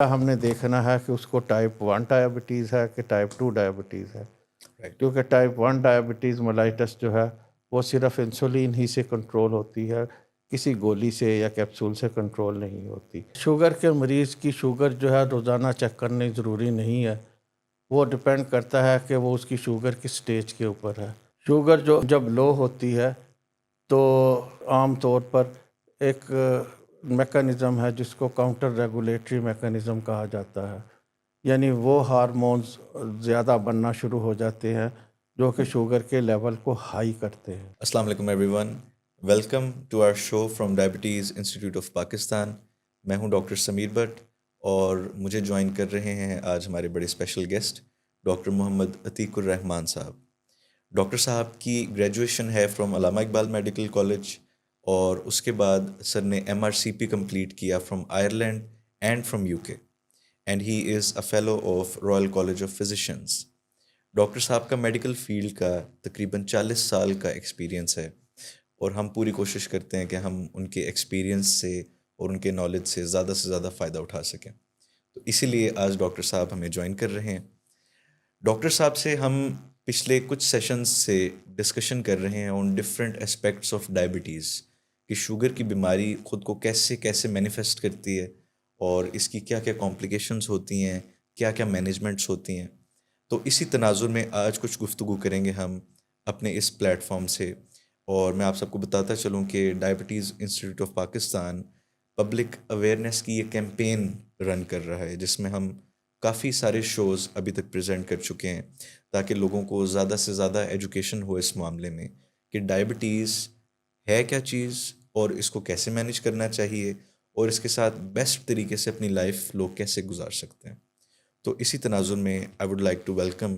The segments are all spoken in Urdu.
ہم نے دیکھنا ہے کہ اس کو ٹائپ 1 ڈائبٹیز ہے کہ ٹائپ 2 ڈائبٹیز ہے، کیونکہ ٹائپ 1 ڈائبٹیز ملائٹس جو ہے وہ صرف انسولین ہی سے کنٹرول ہوتی ہے، کسی گولی سے یا کیپسول سے کنٹرول نہیں ہوتی۔ شوگر کے مریض کی شوگر جو ہے روزانہ چیک کرنی ضروری نہیں ہے، وہ ڈپینڈ کرتا ہے کہ وہ اس کی شوگر کس سٹیج کے اوپر ہے۔ شوگر جب لو ہوتی ہے تو عام طور پر ایک میکانزم ہے جس کو کاؤنٹر ریگولیٹری میکانزم کہا جاتا ہے، یعنی وہ ہارمونز زیادہ بننا شروع ہو جاتے ہیں جو کہ شوگر کے لیول کو ہائی کرتے ہیں۔ السلام علیکم everyone, welcome to our show from diabetes institute of Pakistan. میں ہوں ڈاکٹر سمیر بٹ اور مجھے جوائن کر رہے ہیں آج ہمارے بڑے special guest doctor Muhammad Atiq ur Rahman صاحب۔ ڈاکٹر صاحب کی گریجویشن ہے from Allama Iqbal medical college, اور اس کے بعد سر نے MRCP کمپلیٹ کیا from Ireland and from UK، and he is a fellow of Royal college of physicians. Doctor صاحب کا میڈیکل فیلڈ کا تقریباً 40 سال کا ایکسپیرینس ہے، اور ہم پوری کوشش کرتے ہیں کہ ہم ان کے ایکسپیرینس سے اور ان کے نالج سے زیادہ فائدہ اٹھا سکیں، تو اسی لیے آج ڈاکٹر صاحب ہمیں جوائن کر رہے ہیں۔ ڈاکٹر صاحب سے ہم پچھلے کچھ سیشنز سے ڈسکشن کر رہے ہیں on different aspects of diabetes, کہ شوگر کی بیماری خود کو کیسے مینیفیسٹ کرتی ہے، اور اس کی کیا کمپلیکیشنز ہوتی ہیں، کیا مینجمنٹس ہوتی ہیں۔ تو اسی تناظر میں آج کچھ گفتگو کریں گے ہم اپنے اس پلیٹ فارم سے۔ اور میں آپ سب کو بتاتا چلوں کہ diabetes institute of Pakistan public awareness کی یہ کیمپین رن کر رہا ہے، جس میں ہم کافی سارے شوز ابھی تک پریزنٹ کر چکے ہیں، تاکہ لوگوں کو زیادہ سے زیادہ ایجوکیشن ہو اس معاملے میں کہ ڈائبٹیز ہے کیا چیز، اور اس کو کیسے مینیج کرنا چاہیے، اور اس کے ساتھ بیسٹ طریقے سے اپنی لائف لوگ کیسے گزار سکتے ہیں۔ تو اسی تناظر میں I would like to welcome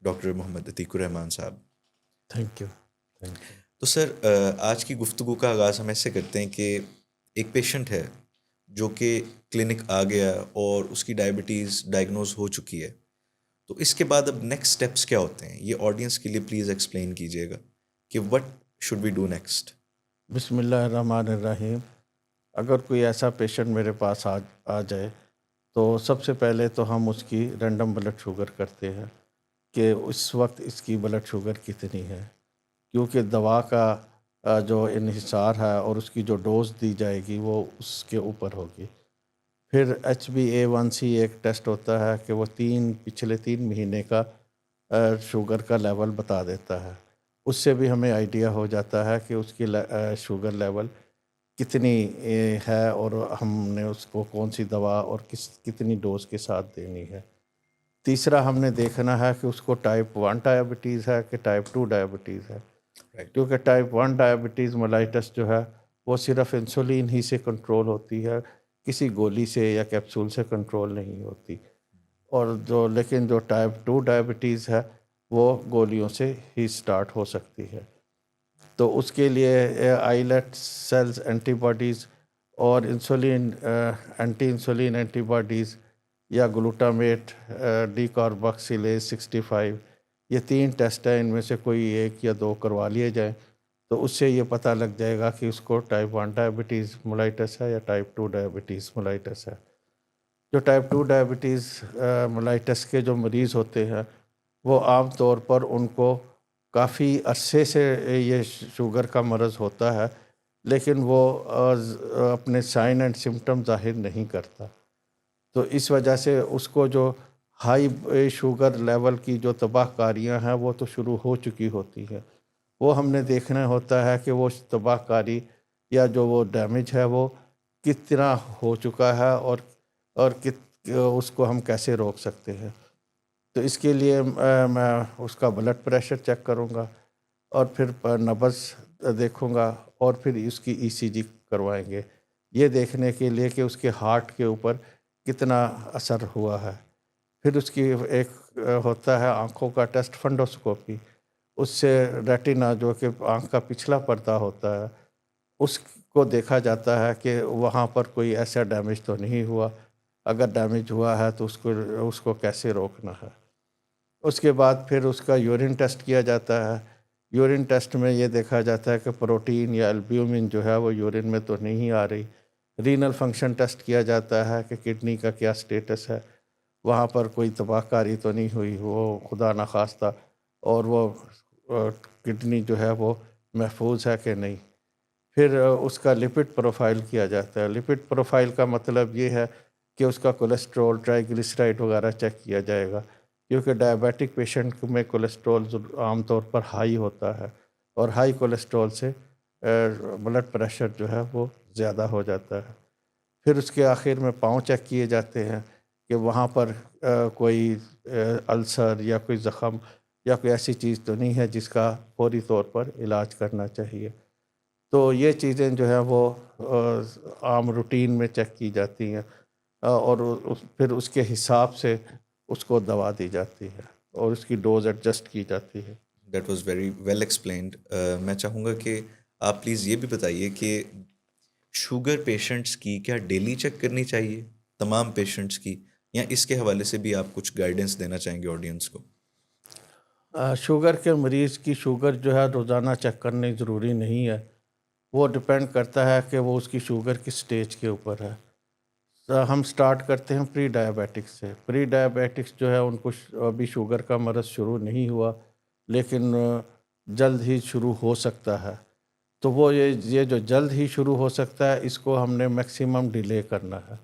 doctor Muhammad Atiq ur Rahman sahab. Thank you. تو سر، آج کی گفتگو کا آغاز ہم ایسے کرتے ہیں کہ ایک پیشنٹ ہے جو کہ کلینک آ گیا اور اس کی ڈائبٹیز ڈائگنوز ہو چکی ہے، تو اس کے بعد اب نیکسٹ سٹیپس کیا ہوتے ہیں؟ یہ آڈینس کے لیے پلیز ایکسپلین کیجیے گا کہ what should we do next. بسم اللہ الرحمن الرحیم۔ اگر کوئی ایسا پیشنٹ میرے پاس آ جائے تو سب سے پہلے تو ہم اس کی رینڈم بلڈ شوگر کرتے ہیں کہ اس وقت اس کی بلڈ شوگر کتنی ہے، کیونکہ دوا کا جو انحصار ہے اور اس کی جو ڈوز دی جائے گی وہ اس کے اوپر ہوگی۔ پھر HbA1c ایک ٹیسٹ ہوتا ہے کہ وہ پچھلے 3 مہینے کا شوگر کا لیول بتا دیتا ہے، اس سے بھی ہمیں آئیڈیا ہو جاتا ہے کہ اس کی شوگر لیول کتنی ہے، اور ہم نے اس کو کون سی دوا اور کتنی ڈوز کے ساتھ دینی ہے۔ تیسرا ہم نے دیکھنا ہے کہ اس کو ٹائپ 1 ڈائبٹیز ہے کہ ٹائپ 2 ڈائبٹیز ہے، کیونکہ ٹائپ 1 ڈائبٹیز ملائٹس جو ہے وہ صرف انسولین ہی سے کنٹرول ہوتی ہے، کسی گولی سے یا کیپسول سے کنٹرول نہیں ہوتی، اور لیکن جو ٹائپ 2 ڈائبٹیز ہے وہ گولیوں سے ہی سٹارٹ ہو سکتی ہے۔ تو اس کے لیے آئیلیٹ سیلز اینٹی باڈیز اور اینٹی انسولین اینٹی باڈیز یا گلوٹامیٹ ڈی کارباکسیلیز 65، یہ 3 ٹیسٹ ہیں، ان میں سے کوئی 1 یا 2 کروا لیے جائیں تو اس سے یہ پتہ لگ جائے گا کہ اس کو ٹائپ 1 ڈائبٹیز ملائٹس ہے یا ٹائپ 2 ڈائبٹیز ملائٹس ہے۔ جو ٹائپ 2 ڈائبٹیز ملائٹس کے جو مریض ہوتے ہیں وہ عام طور پر ان کو کافی عرصے سے یہ شوگر کا مرض ہوتا ہے، لیکن وہ اپنے سائن اینڈ سمٹم ظاہر نہیں کرتا، تو اس وجہ سے اس کو جو ہائی شوگر لیول کی جو تباہ کاریاں ہیں وہ تو شروع ہو چکی ہوتی ہیں، وہ ہم نے دیکھنا ہوتا ہے کہ وہ تباہ کاری یا جو وہ ڈیمیج ہے وہ کتنا ہو چکا ہے، اور اس کو ہم کیسے روک سکتے ہیں۔ تو اس کے لیے میں اس کا بلڈ پریشر چیک کروں گا، اور پھر نبض دیکھوں گا، اور پھر اس کی ECG کروائیں گے، یہ دیکھنے کے لیے کہ اس کے ہارٹ کے اوپر کتنا اثر ہوا ہے۔ پھر اس کی ایک ہوتا ہے آنکھوں کا ٹیسٹ فنڈوسکوپی، اس سے ریٹینا جو کہ آنکھ کا پچھلا پردہ ہوتا ہے اس کو دیکھا جاتا ہے کہ وہاں پر کوئی ایسا ڈیمیج تو نہیں ہوا، اگر ڈیمیج ہوا ہے تو اس کو کیسے روکنا ہے۔ اس کے بعد پھر اس کا یورین ٹیسٹ کیا جاتا ہے، یورین ٹیسٹ میں یہ دیکھا جاتا ہے کہ پروٹین یا البیومن جو ہے وہ یورین میں تو نہیں آ رہی، رینل فنکشن ٹیسٹ کیا جاتا ہے کہ کڈنی کا کیا سٹیٹس ہے، وہاں پر کوئی تباہ کاری تو نہیں ہوئی، وہ خدا نخواستہ، اور وہ کڈنی جو ہے وہ محفوظ ہے کہ نہیں۔ پھر اس کا لپڈ پروفائل کیا جاتا ہے۔ لپڈ پروفائل کا مطلب یہ ہے کہ اس کا کولیسٹرول، ٹرائی گلیسرائڈ وغیرہ چیک کیا جائے گا، کیونکہ ڈائبیٹک پیشنٹ میں کولیسٹرول عام طور پر ہائی ہوتا ہے، اور ہائی کولیسٹرول سے بلڈ پریشر جو ہے وہ زیادہ ہو جاتا ہے۔ پھر اس کے آخر میں پاؤں چیک کیے جاتے ہیں کہ وہاں پر کوئی السر یا کوئی زخم یا کوئی ایسی چیز تو نہیں ہے جس کا فوری طور پر علاج کرنا چاہیے۔ تو یہ چیزیں جو ہیں وہ عام روٹین میں چیک کی جاتی ہیں، اور پھر اس کے حساب سے اس کو دوا دی جاتی ہے اور اس کی ڈوز ایڈجسٹ کی جاتی ہے۔ That was very well explained. میں چاہوں گا کہ آپ پلیز یہ بھی بتائیے کہ شوگر پیشنٹس کی کیا ڈیلی چیک کرنی چاہیے، تمام پیشنٹس کی، یا اس کے حوالے سے بھی آپ کچھ گائیڈنس دینا چاہیں گے آڈینس کو؟ شوگر کے مریض کی شوگر جو ہے روزانہ چیک کرنی ضروری نہیں ہے، وہ ڈپینڈ کرتا ہے کہ وہ اس کی شوگر کس سٹیج کے اوپر ہے۔ ہم سٹارٹ کرتے ہیں پری ڈائبیٹکس سے۔ پری ڈائبیٹکس جو ہے ان کو ابھی شوگر کا مرض شروع نہیں ہوا، لیکن جلد ہی شروع ہو سکتا ہے، تو وہ یہ جو جلد ہی شروع ہو سکتا ہے، اس کو ہم نے میکسیمم ڈیلے کرنا ہے۔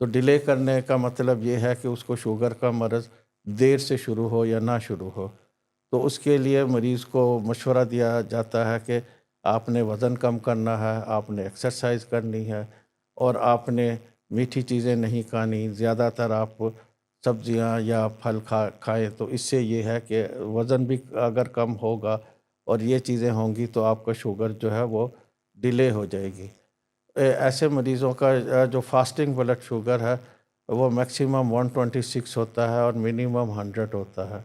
تو ڈیلے کرنے کا مطلب یہ ہے کہ اس کو شوگر کا مرض دیر سے شروع ہو یا نہ شروع ہو، تو اس کے لیے مریض کو مشورہ دیا جاتا ہے کہ آپ نے وزن کم کرنا ہے، آپ نے ایکسرسائز کرنی ہے، اور آپ نے میٹھی چیزیں نہیں کھانی۔ زیادہ تر آپ سبزیاں یا پھل کھائیں، تو اس سے یہ ہے کہ وزن بھی اگر کم ہوگا اور یہ چیزیں ہوں گی تو آپ کا شوگر جو ہے وہ ڈیلے ہو جائے گی۔ ایسے مریضوں کا جو فاسٹنگ بلڈ شوگر ہے وہ میکسیمم 126 ہوتا ہے اور منیمم 100 ہوتا ہے،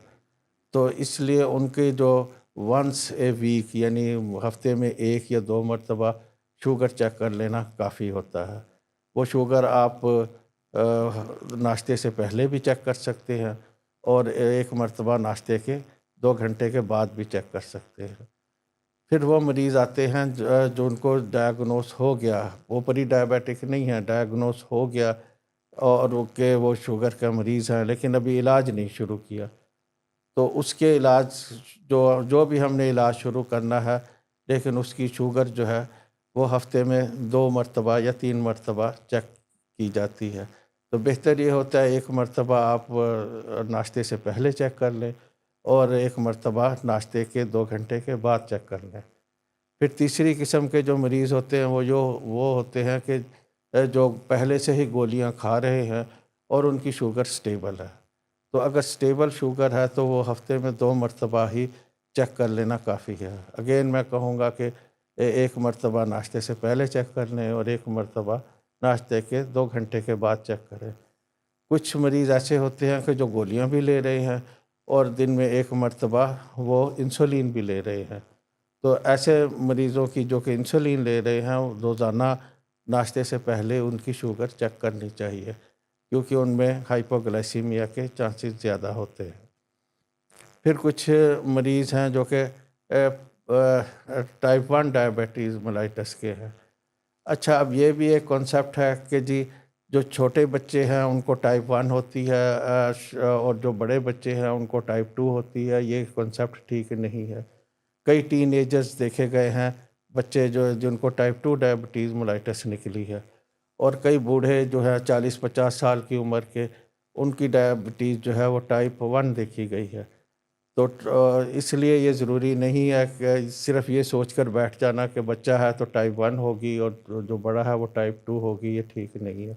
تو اس لیے ان کے جو ونس اے ویک یعنی ہفتے میں 1 یا 2 مرتبہ شوگر چیک کر لینا کافی ہوتا ہے۔ وہ شوگر آپ ناشتے سے پہلے بھی چیک کر سکتے ہیں، اور 1 مرتبہ ناشتے کے 2 گھنٹے کے بعد بھی چیک کر سکتے ہیں۔ پھر وہ مریض آتے ہیں جو ان کو ڈائیگنوز ہو گیا، وہ پری ڈائبیٹک نہیں ہے، ڈائیگنوز ہو گیا اور کہ وہ شوگر کا مریض ہیں لیکن ابھی علاج نہیں شروع کیا، تو اس کے علاج جو بھی ہم نے علاج شروع کرنا ہے، لیکن اس کی شوگر جو ہے وہ ہفتے میں 2 مرتبہ یا 3 مرتبہ چیک کی جاتی ہے۔ تو بہتر یہ ہوتا ہے 1 مرتبہ آپ ناشتے سے پہلے چیک کر لیں، اور 1 مرتبہ ناشتے کے 2 گھنٹے کے بعد چیک کر لیں۔ پھر تیسری قسم کے جو مریض ہوتے ہیں وہ ہوتے ہیں کہ جو پہلے سے ہی گولیاں کھا رہے ہیں اور ان کی شوگر سٹیبل ہے، تو اگر سٹیبل شوگر ہے تو وہ ہفتے میں 2 مرتبہ ہی چیک کر لینا کافی ہے۔ اگین میں کہوں گا کہ 1 مرتبہ ناشتے سے پہلے چیک کر لیں اور 1 مرتبہ ناشتے کے 2 گھنٹے کے بعد چیک کریں۔ کچھ مریض ایسے ہوتے ہیں کہ جو گولیاں بھی لے رہے ہیں اور دن میں 1 مرتبہ وہ انسولین بھی لے رہے ہیں، تو ایسے مریضوں کی جو کہ انسولین لے رہے ہیں روزانہ ناشتے سے پہلے ان کی شوگر چیک کرنی چاہیے، کیونکہ ان میں ہائپوگلائسیمیا کے چانسز زیادہ ہوتے ہیں۔ پھر کچھ مریض ہیں جو کہ ٹائپ 1 ڈائبٹیز ملائٹس کے ہیں۔ اچھا، اب یہ بھی ایک کانسیپٹ ہے کہ جی جو چھوٹے بچے ہیں ان کو ٹائپ 1 ہوتی ہے، اور جو بڑے بچے ہیں ان کو ٹائپ 2 ہوتی ہے، یہ کانسیپٹ ٹھیک نہیں ہے۔ کئی ٹین ایجرز دیکھے گئے ہیں بچے جن کو ٹائپ 2 ڈائبٹیز ملائٹس نکلی ہے، اور کئی بوڑھے جو ہے 40-50 سال کی عمر کے، ان کی ڈائبٹیز جو ہے وہ ٹائپ 1 دیکھی گئی ہے۔ تو اس لیے یہ ضروری نہیں ہے کہ صرف یہ سوچ کر بیٹھ جانا کہ بچہ ہے تو ٹائپ 1 ہوگی اور جو بڑا ہے وہ ٹائپ 2 ہوگی، یہ ٹھیک نہیں ہے۔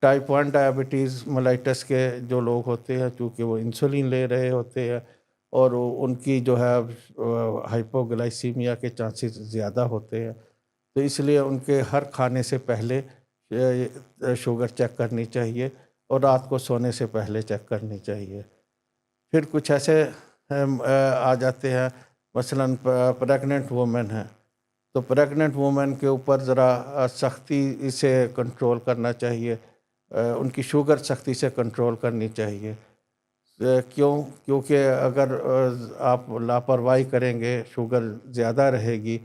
ٹائپ 1 ڈائبٹیز ملائٹس کے جو لوگ ہوتے ہیں چونکہ وہ انسولین لے رہے ہوتے ہیں اور ان کی جو ہے ہائپوگلائسیمیا کے چانسز زیادہ ہوتے ہیں، تو اس لیے ان کے ہر کھانے سے پہلے شوگر چیک کرنی چاہیے اور رات کو سونے سے پہلے چیک کرنی چاہیے۔ پھر کچھ ایسے آ جاتے ہیں، مثلاً پریگننٹ وومن ہیں، تو پریگننٹ وومن کے اوپر ذرا سختی سے کنٹرول کرنا چاہیے، ان کی شوگر سختی سے کنٹرول کرنی چاہیے۔ کیونکہ اگر آپ لاپرواہی کریں گے، شوگر زیادہ رہے گی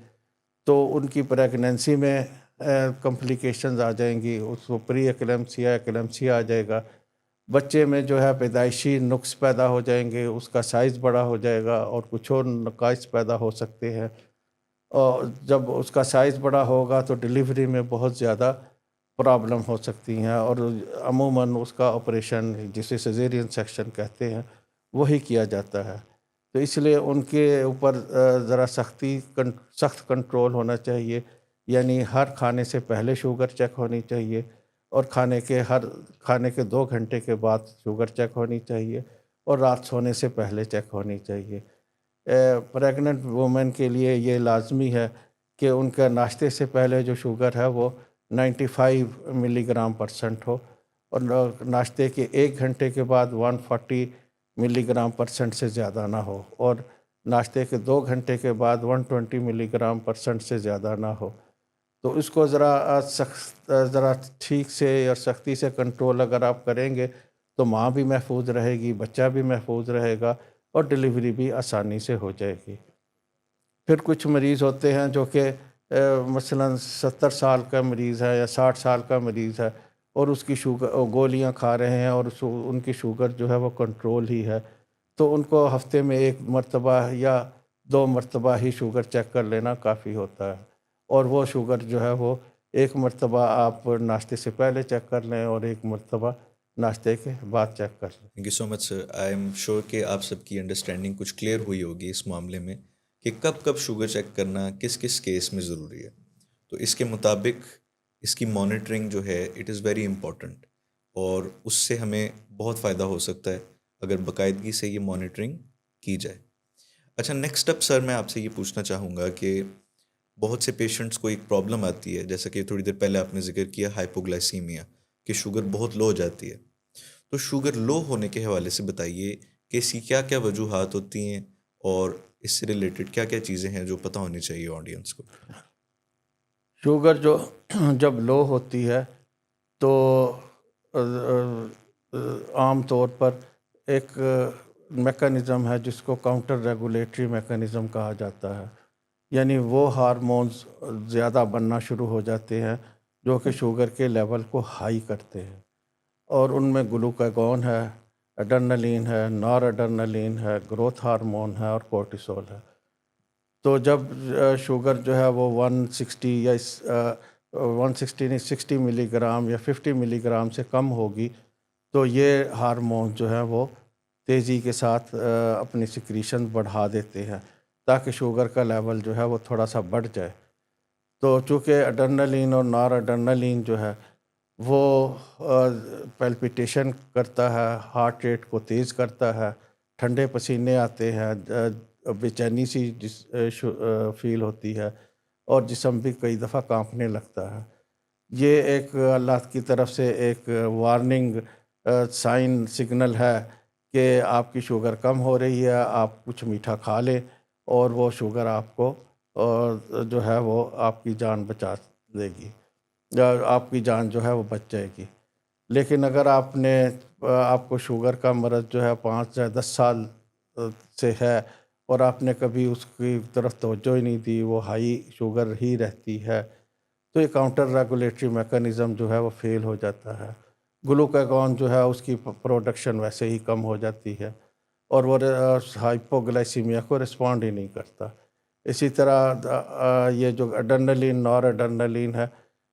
تو ان کی پریگننسی میں کمپلیکیشنز آ جائیں گی، اس کو پری ایکلیمسیا ایکلیمسیا آ جائے گا، بچے میں جو ہے پیدائشی نقص پیدا ہو جائیں گے، اس کا سائز بڑا ہو جائے گا اور کچھ اور نقائص پیدا ہو سکتے ہیں، اور جب اس کا سائز بڑا ہوگا تو ڈلیوری میں بہت زیادہ پرابلم ہو سکتی ہیں، اور عموماً اس کا آپریشن جسے سیزیرین سیکشن کہتے ہیں وہی کیا جاتا ہے۔ تو اس لیے ان کے اوپر ذرا سخت کنٹرول ہونا چاہیے، یعنی ہر کھانے سے پہلے شوگر چیک ہونی چاہیے، اور کھانے کے 2 گھنٹے کے بعد شوگر چیک ہونی چاہیے، اور رات سونے سے پہلے چیک ہونی چاہیے۔ پریگننٹ وومن کے لیے یہ لازمی ہے کہ ان کا ناشتے سے پہلے جو شوگر ہے وہ 95 ملی گرام % ہو، اور ناشتے کے 1 گھنٹے کے بعد 140 ملی گرام % سے زیادہ نہ ہو، اور ناشتے کے 2 گھنٹے کے بعد 120 ملی گرام % سے زیادہ نہ ہو۔ تو اس کو ذرا ٹھیک سے اور سختی سے کنٹرول اگر آپ کریں گے تو ماں بھی محفوظ رہے گی، بچہ بھی محفوظ رہے گا، اور ڈلیوری بھی آسانی سے ہو جائے گی۔ پھر کچھ مریض ہوتے ہیں جو کہ مثلاً 70 سال کا مریض ہے یا 60 سال کا مریض ہے، اور اس کی گولیاں کھا رہے ہیں، اور ان کی شوگر جو ہے وہ کنٹرول ہی ہے، تو ان کو ہفتے میں 1 مرتبہ یا 2 مرتبہ ہی شوگر چیک کر لینا کافی ہوتا ہے، اور وہ شوگر جو ہے وہ 1 مرتبہ آپ ناشتے سے پہلے چیک کر لیں اور 1 مرتبہ ناشتے کے بعد چیک کر لیں۔ Thank you so much sir, I am sure کہ آپ سب کی انڈرسٹینڈنگ کچھ کلیئر ہوئی ہوگی اس معاملے میں کہ کب کب شوگر چیک کرنا کس کس کیس میں ضروری ہے۔ تو اس کے مطابق اس کی مانیٹرنگ جو ہے اٹ از ویری امپورٹنٹ، اور اس سے ہمیں بہت فائدہ ہو سکتا ہے اگر باقاعدگی سے یہ مانیٹرنگ کی جائے۔ اچھا، نیکسٹ اپ سر میں آپ سے یہ پوچھنا چاہوں گا کہ بہت سے پیشنٹس کو ایک پرابلم آتی ہے، جیسا کہ تھوڑی دیر پہلے آپ نے ذکر کیا ہائپوگلائسیمیا، کہ شوگر بہت لو ہو جاتی ہے۔ تو شوگر لو ہونے کے حوالے سے بتائیے کہ اس کی کیا کیا وجوہات ہوتی ہیں، اور اس سے ریلیٹڈ کیا کیا چیزیں ہیں جو پتہ ہونی چاہیے آڈینس کو۔ شوگر جب لو ہوتی ہے تو عام طور پر ایک میکانزم ہے جس کو کاؤنٹر ریگولیٹری میکانزم کہا جاتا ہے، یعنی وہ ہارمونز زیادہ بننا شروع ہو جاتے ہیں جو کہ شوگر کے لیول کو ہائی کرتے ہیں، اور ان میں گلوکاگون ہے، ایڈرنلین ہے، نار ایڈرنلین ہے، گروتھ ہارمون ہے، اور کورٹیسول ہے۔ تو جب شوگر جو ہے وہ 160 یا 160 نہیں 60 ملی گرام یا 50 ملی گرام سے کم ہوگی تو یہ ہارمون جو ہے وہ تیزی کے ساتھ اپنی سکریشن بڑھا دیتے ہیں تاکہ شوگر کا لیول جو ہے وہ تھوڑا سا بڑھ جائے۔ تو چونکہ ایڈرنلین اور نار ایڈرنلین جو ہے وہ پیلپیٹیشن کرتا ہے، ہارٹ ریٹ کو تیز کرتا ہے، ٹھنڈے پسینے آتے ہیں، بے چینی سی فیل ہوتی ہے، اور جسم بھی کئی دفعہ کانپنے لگتا ہے۔ یہ ایک اللہ کی طرف سے ایک وارننگ سائن سگنل ہے کہ آپ کی شوگر کم ہو رہی ہے، آپ کچھ میٹھا کھا لیں اور وہ شوگر آپ کو جو ہے وہ آپ کی جان بچا دے گی، یا آپ کی جان جو ہے وہ بچ جائے گی۔ لیکن اگر آپ کو شوگر کا مرض جو ہے 5 یا 10 سال سے ہے اور آپ نے کبھی اس کی طرف توجہ ہی نہیں دی، وہ ہائی شوگر ہی رہتی ہے، تو یہ کاؤنٹر ریگولیٹری میکانزم جو ہے وہ فیل ہو جاتا ہے۔ گلوکاگون جو ہے اس کی پروڈکشن ویسے ہی کم ہو جاتی ہے، اور وہ ہائپوگلائسیمیا کو رسپونڈ ہی نہیں کرتا۔ اسی طرح یہ جو ایڈرنلین نار ایڈرنلین ہے،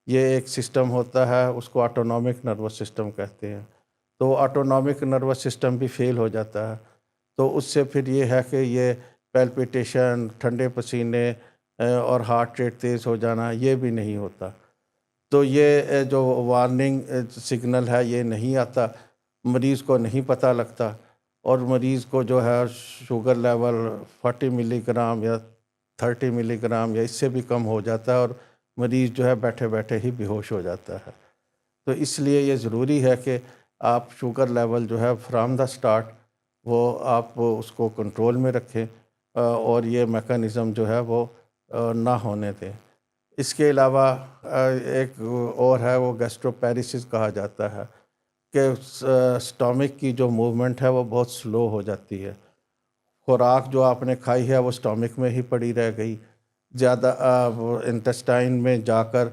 یہ ایک سسٹم ہوتا ہے، اس کو آٹونومک نروس سسٹم کہتے ہیں، تو آٹونومک نروس سسٹم بھی فیل ہو جاتا ہے، تو اس سے پھر یہ ہے کہ یہ پیلپیٹیشن، ٹھنڈے پسینے اور ہارٹ ریٹ تیز ہو جانا یہ بھی نہیں ہوتا۔ تو یہ جو وارننگ سگنل ہے یہ نہیں آتا، مریض کو نہیں پتہ لگتا، اور مریض کو جو ہے شوگر لیول 40 ملی گرام یا 30 ملی گرام یا اس سے بھی کم ہو جاتا ہے، اور مریض جو ہے بیٹھے بیٹھے ہی بے ہوش ہو جاتا ہے۔ تو اس لیے یہ ضروری ہے کہ آپ شوگر لیول جو ہے فرام دا سٹارٹ وہ آپ اس کو کنٹرول میں رکھیں، اور یہ میکانزم جو ہے وہ نہ ہونے دیں۔ اس کے علاوہ ایک اور ہے، وہ گیسٹروپیریسس کہا جاتا ہے، کہ سٹامک کی جو موومنٹ ہے وہ بہت سلو ہو جاتی ہے، خوراک جو آپ نے کھائی ہے وہ سٹامک میں ہی پڑی رہ گئی، زیادہ انٹسٹائن میں جا کر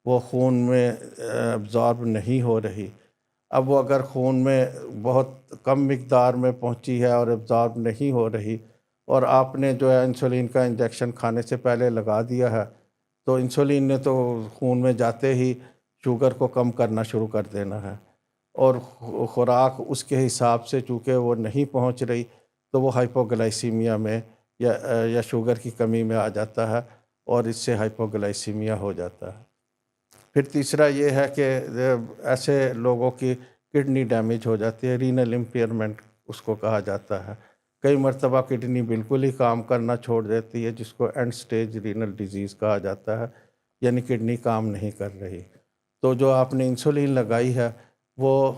وہ خون میں ابزارب نہیں ہو رہی. اب وہ اگر خون میں بہت کم مقدار میں پہنچی ہے اور ابزارب نہیں ہو رہی، اور آپ نے جو ہے انسولین کا انجیکشن کھانے سے پہلے لگا دیا ہے، تو انسولین نے تو خون میں جاتے ہی شوگر کو کم کرنا شروع کر دینا ہے، اور خوراک اس کے حساب سے چونکہ وہ نہیں پہنچ رہی، تو وہ ہائپوگلائسیمیا میں یا شوگر کی کمی میں آ جاتا ہے، اور اس سے ہائپوگلائسیمیا ہو جاتا ہے. پھر تیسرا یہ ہے کہ ایسے لوگوں کی کڈنی ڈیمیج ہو جاتی ہے، رینل امپیئرمنٹ اس کو کہا جاتا ہے. کئی مرتبہ کڈنی بالکل ہی کام کرنا چھوڑ دیتی ہے، جس کو اینڈ سٹیج رینل ڈیزیز کہا جاتا ہے، یعنی کڈنی کام نہیں کر رہی. تو جو آپ نے انسولین لگائی ہے وہ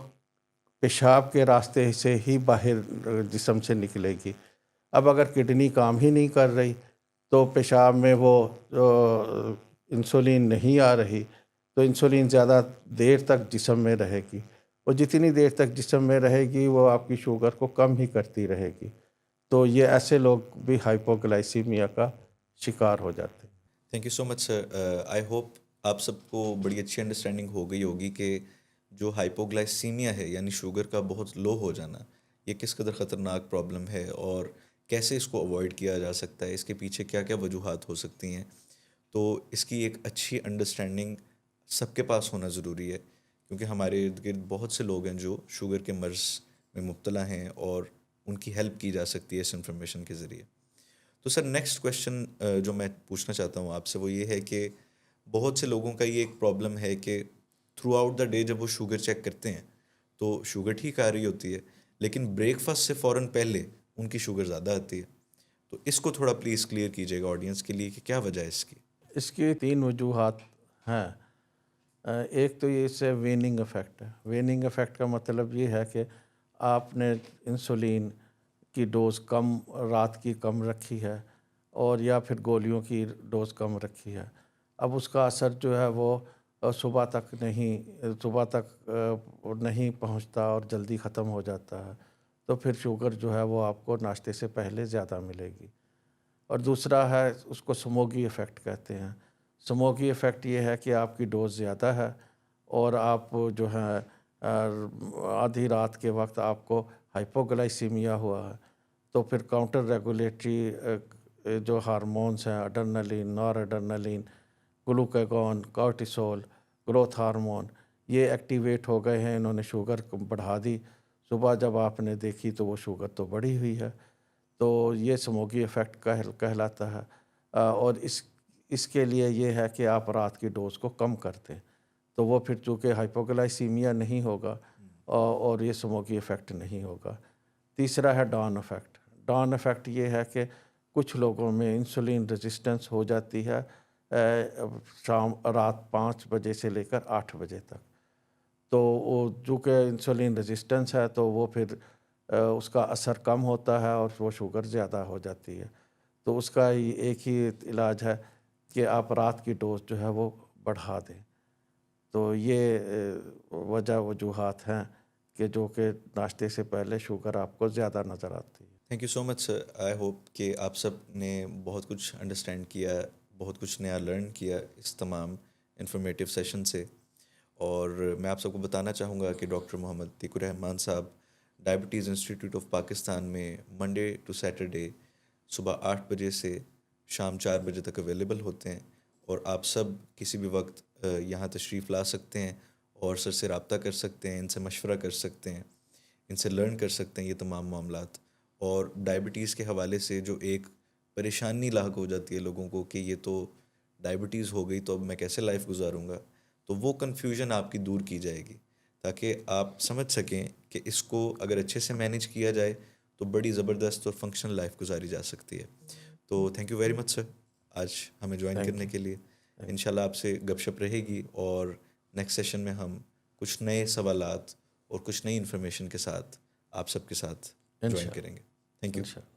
پیشاب کے راستے سے ہی باہر جسم سے نکلے گی. اب اگر کڈنی کام ہی نہیں کر رہی تو پیشاب میں وہ انسولین نہیں آ رہی، تو انسولین زیادہ دیر تک جسم میں رہے گی، اور جتنی دیر تک جسم میں رہے گی وہ آپ کی شوگر کو کم ہی کرتی رہے گی. تو یہ ایسے لوگ بھی ہائپوگلائسیمیا کا شکار ہو جاتے ہیں. Thank you so much sir. I hope آپ سب کو بڑی اچھی انڈرسٹینڈنگ ہو گئی ہوگی کہ جو ہائپوگلائسیمیا ہے یعنی شوگر کا بہت لو ہو جانا، یہ کس قدر خطرناک پرابلم ہے اور کیسے اس کو اوائڈ کیا جا سکتا ہے، اس کے پیچھے کیا کیا وجوہات ہو سکتی ہیں. تو اس کی ایک اچھی انڈرسٹینڈنگ سب کے پاس ہونا ضروری ہے، کیونکہ ہمارے ارد گرد بہت سے لوگ ہیں جو شوگر کے مرض میں مبتلا ہیں اور ان کی ہیلپ کی جا سکتی ہے اس انفارمیشن کے ذریعے. تو سر نیکسٹ کویشچن جو میں پوچھنا چاہتا ہوں آپ سے وہ یہ ہے کہ بہت سے لوگوں کا یہ ایک پرابلم ہے کہ تھرو آؤٹ دا ڈے جب وہ شوگر چیک کرتے ہیں تو شوگر ٹھیک آ رہی ہوتی ہے، لیکن بریک فاسٹ سے فوراً پہلے ان کی شوگر زیادہ آتی ہے. تو اس کو تھوڑا پلیز کلیئر کیجیے گا آڈینس کے لیے کہ کیا وجہ ہے اس کی. اس کی 3 وجوہات ہیں. ایک تو یہ اس سے ویننگ افیکٹ ہے. ویننگ افیکٹ کا مطلب یہ ہے کہ آپ نے انسولین کی ڈوز کم رات کی کم رکھی ہے، اور یا پھر گولیوں کی ڈوز کم رکھی ہے. اب اس کا اثر جو ہے وہ صبح تک نہیں پہنچتا اور جلدی ختم ہو جاتا ہے. تو پھر شوگر جو ہے وہ آپ کو ناشتے سے پہلے زیادہ ملے گی. اور دوسرا ہے اس کو سموگی ایفیکٹ کہتے ہیں. سموگی ایفیکٹ یہ ہے کہ آپ کی ڈوز زیادہ ہے، اور آپ جو ہے آدھی رات کے وقت آپ کو ہائپوگلائسیمیا ہوا ہے، تو پھر کاؤنٹر ریگولیٹری جو ہارمونز ہیں، اڈرنلین، نار اڈرنلین، گلوکاگون، کارٹیسول، گروتھ ہارمون، یہ ایکٹیویٹ ہو گئے ہیں. انہوں نے شوگر کو بڑھا دی. صبح جب آپ نے دیکھی تو وہ شوگر تو بڑھی ہوئی ہے. تو یہ سموگی ایفیکٹ کہلاتا ہے. اور اس کے لیے یہ ہے کہ آپ رات کی ڈوز کو کم کر دیں، تو وہ پھر چونکہ ہائپوگلائسیمیا نہیں ہوگا اور یہ سموگی ایفیکٹ نہیں ہوگا. تیسرا ہے ڈان ایفیکٹ. ڈان ایفیکٹ یہ ہے کہ کچھ لوگوں میں انسولین ریزسٹنس ہو جاتی ہے رات 5 بجے سے لے کر 8 بجے تک. تو وہ چونکہ انسولین ریزسٹنس ہے تو وہ پھر اس کا اثر کم ہوتا ہے اور وہ شوگر زیادہ ہو جاتی ہے. تو اس کا ایک ہی علاج ہے کہ آپ رات کی ڈوز جو ہے وہ بڑھا دیں. تو یہ وجوہات ہیں کہ ناشتے سے پہلے شوگر آپ کو زیادہ نظر آتی ہے. Thank you so much sir. I hope کہ آپ سب نے بہت کچھ انڈرسٹینڈ کیا، بہت کچھ نیا لرن کیا اس تمام انفارمیٹیو سیشن سے. اور میں آپ سب کو بتانا چاہوں گا کہ ڈاکٹر محمد عتیق الرحمان صاحب ڈائبٹیز انسٹیٹیوٹ آف پاکستان میں منڈے ٹو سیٹرڈے صبح 8 بجے سے شام 4 بجے تک اویلیبل ہوتے ہیں، اور آپ سب کسی بھی وقت یہاں تشریف لا سکتے ہیں اور سر سے رابطہ کر سکتے ہیں، ان سے مشورہ کر سکتے ہیں، ان سے لرن کر سکتے ہیں یہ تمام معاملات. اور ڈائبٹیز کے حوالے سے جو ایک پریشانی لاحق ہو جاتی ہے لوگوں کو کہ یہ تو ڈائبٹیز ہو گئی تو اب میں کیسے لائف گزاروں گا، تو وہ کنفیوژن آپ کی دور کی جائے گی تاکہ آپ سمجھ سکیں کہ اس کو اگر اچھے سے مینیج کیا جائے تو بڑی زبردست اور فنکشنل لائف گزاری جا سکتی ہے. تو تھینک یو ویری مچ سر آج ہمیں جوائن تھینک کرنے یو. کے لیے. انشاءاللہ آپ سے گپ شپ رہے گی، اور نیکسٹ سیشن میں ہم کچھ نئے سوالات اور کچھ نئی انفارمیشن کے ساتھ آپ سب کے ساتھ جوائن انشاءاللہ کریں گے. Thank you. انشاءاللہ.